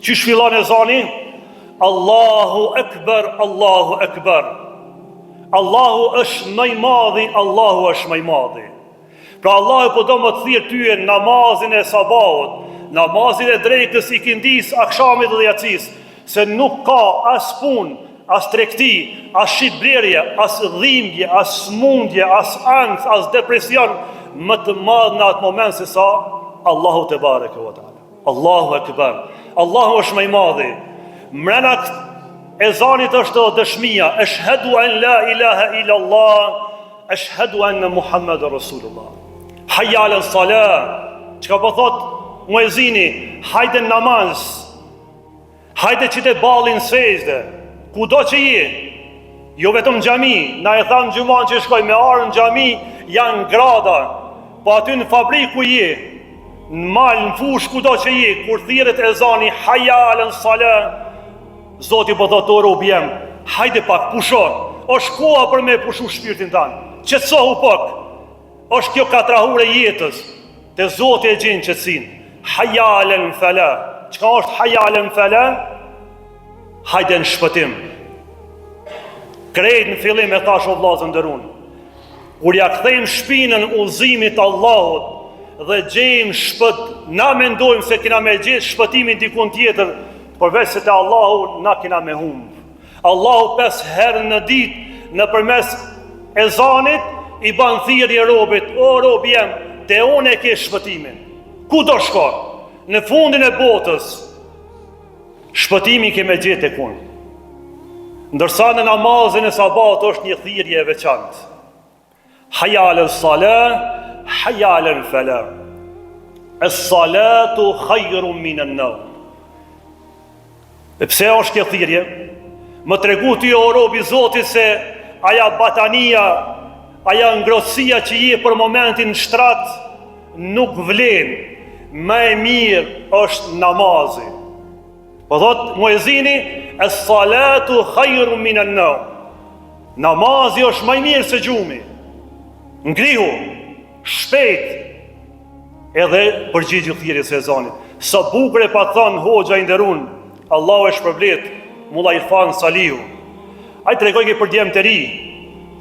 Qysh fillon ezani? Allahu Ekber, Allahu Ekber. Allahu është më i madhi, Allahu është më i madhi. Pra Allahu po do më të thirë tyje namazin e sabahut, namazin e drekës, ikindis, akshamit dhe jacis, se nuk ka as pun, as tregti, as shitblerje, as dhimbje, as smundje, as angst, as depresion më të madh në atë moment se sa Allahu te bareke ve taala. Allahu Ekber. Allahu është më i madhi. Mrena ezanit është dëshmia, eshhedu an la ilaha illa Allah, eshhedu anna Muhammadur Rasulullah. Hayya ala salat. Çka po thot muezini? Hajde namaz. Hajde që të ballin sejdë. Kudo që je, jo vetëm në xhami, na e thanë gjumon që shkoj me arë në xhami, janë grada, po aty në fabrikë ku je, në mal, në fush, kudo që je, kur thirret ezani, hayya ala salat, Zoti po thotë o rob jem, hajde pak, pusho, është koha për me pushu shpirtin tanë, qetësohu pak, është kjo katrahure jetës, te Zoti e gjen qetësinë. Hayya ala falah. Çka është hayya ala falah? Hajde në shpëtim. Krejt në fillim e thash o vllazë nderun, kur ja kthejmë shpinën udhëzimit Allahut dhe gjejmë shpët, na mendojmë se kena me gjetë shpëtimin dikun tjetër, përveç se te Allahu na kena me humb. Allahu 5 herë në ditë në përmes ezanit i ban thirrje robit, o rob jem, te unë e ke shpëtimin. Ku do shko? Në fundin e botës, shpëtimi ke me gjetë e kun. Ndërsa në namazin e sabat është një thirrje e veçantë. Hayya ala salat, hayya ala falah. Es-salatu khayrun min an-nawm. E pse është kjo thirrje? Më tregu ty o robi Zotit se aja batania, aja ngrotësia që je për momentin në shtrat nuk vlen. Më e mirë është namazi. Po thot muezini, es-salatu khayrun min an-nawm. Namazi është më i mirë se gjumi. Ngrihu, shpejt, edhe përgjigju thirrjes së ezanit. Sa bukur e pa thënë hoxha i nderun, Allahu e shpërblet, Mulla Irfan Salihu. Ai tregoi që për djemt e ri,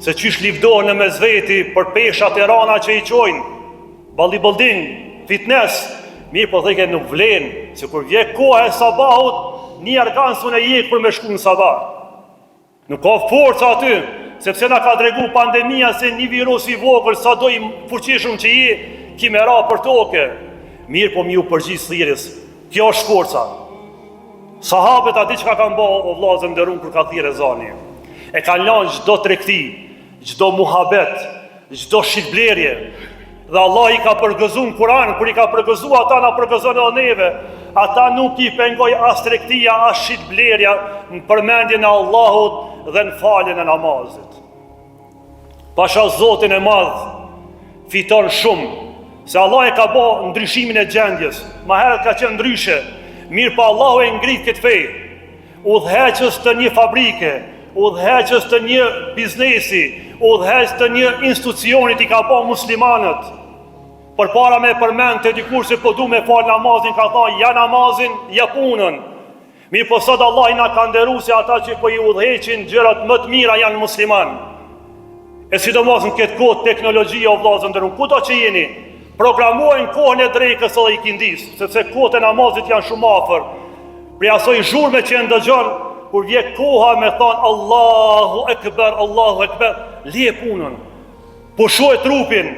se çish livdohen në mesveti për peshat e rana që i çojnë, bodybuilding, fitness, mirë po thëke nuk vlen, se kur vje koha e sabahut, një arkansun e jek për me shku në sabah. Nuk ka forca aty, sepse na ka tregu pandemia se një virus i vogël sa do i fuqishëm që je, ki me ra për toke. Mirë po mi u përgjigj thirrjes. Kjo është forca. Sahabët ati që ka kanë bo o vllazë nderun kër ka thirrë ezani. E kanë lanë gjdo tregti, gjdo muhabet, gjdo shitblerje. Dhe Allah i ka përgëzu në Kur'an, kër i ka përgëzu ata na përgëzon edhe neve. Ata nuk i pengoj as tregtia, as shitblerja në përmendjen e Allahut dhe në faljen e namazit. Pasha Zotin e madh fiton shumë, se Allah e ka bo ndryshimin e gjendjes. Ma herët ka qenë ndryshe. Mirë pa Allahu e ngrit këtë fej, udhëheqës të një fabrike, udhëheqës të një biznesi, udhëheqës të një institucionit i ka po muslimanët. Për para me përmend të dikur se po du me fal namazin, ka tha, ja namazin, ja punën. Mirë po sot Allah i na ka nderu se ata që po i udhëheqin gjërat më të mira janë musliman. E sidomos në këtë kohë teknologjia o vllazë nderun, kudo që jeni, programojnë kohën e drekës edhe ikindis, sepse kohët e namazit janë shumë afër. Për asoj zhurme që e ndëgjon, kur vje koha me thonë Allahu Ekber, lije punën, pushoj trupin,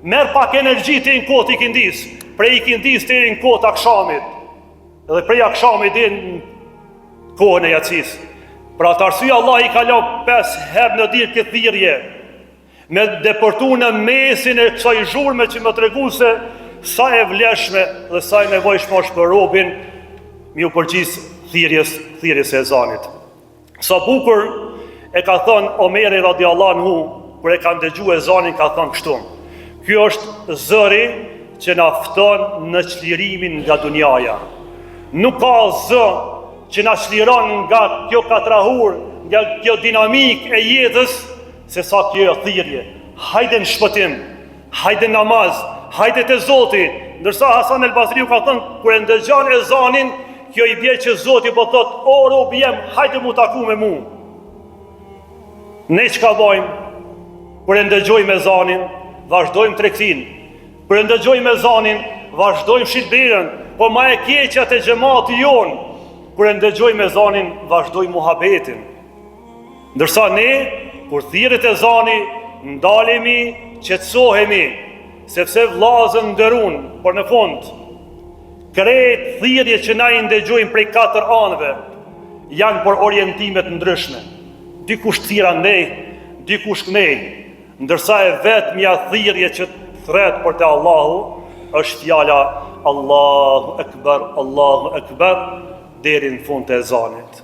merr pak energji të në kohët ikindis, prej ikindis të në kohët akshamit, edhe prej akshamit dhe në kohën e jacis. Pra të arsye Allah i ka lënë 5 herë në ditë këtë thirrje, me depërtu në mesin e kësaj zhurme që më tregu se sa e vleshme dhe sa e nevojshme është për robin, mi u përgjigj thirrjes e ezanit. Sa bukur e ka thënë Omeri radiallahu anhu, kur e ka ndëgjuar ezanin, ka thënë kështu: ky është zëri që na fton në çlirimin nga dunjaja. Nuk ka zë që na çliron nga kjo katrahur, nga kjo dinamik e jetës, se sa kjo thirrje. Hajde në shpëtim, hajde në namaz, hajde te Zoti. Ndërsa Hasan el Basriu ka thënë, kur e ndëgjon ezanin, kjo i bje që Zoti po thot, o robi jem, hajde mu taku me mu. Ne çka bojmë? Kur e ndëgjojmë ezanin, vazhdojmë tregtin. Kur e ndëgjojmë ezanin, vazhdojmë shitbirën, po ma e keqja te xhamati jon. Kur e ndëgjojmë ezanin, vazhdojmë muhabetin. Ndërsa ne, kur thirret ezani, ndalemi, qetësohemi, sepse vllazën ndërun, por në fund, krejt thirrje që na i ndëgjojmë prej 4 anëve, janë për orientimet ndryshme. Dikush thira nej, dikush nej, ndërsa e vetmja thirrje që thret për te Allahu, është fjala Allahu Ekber, deri në fund të ezanit.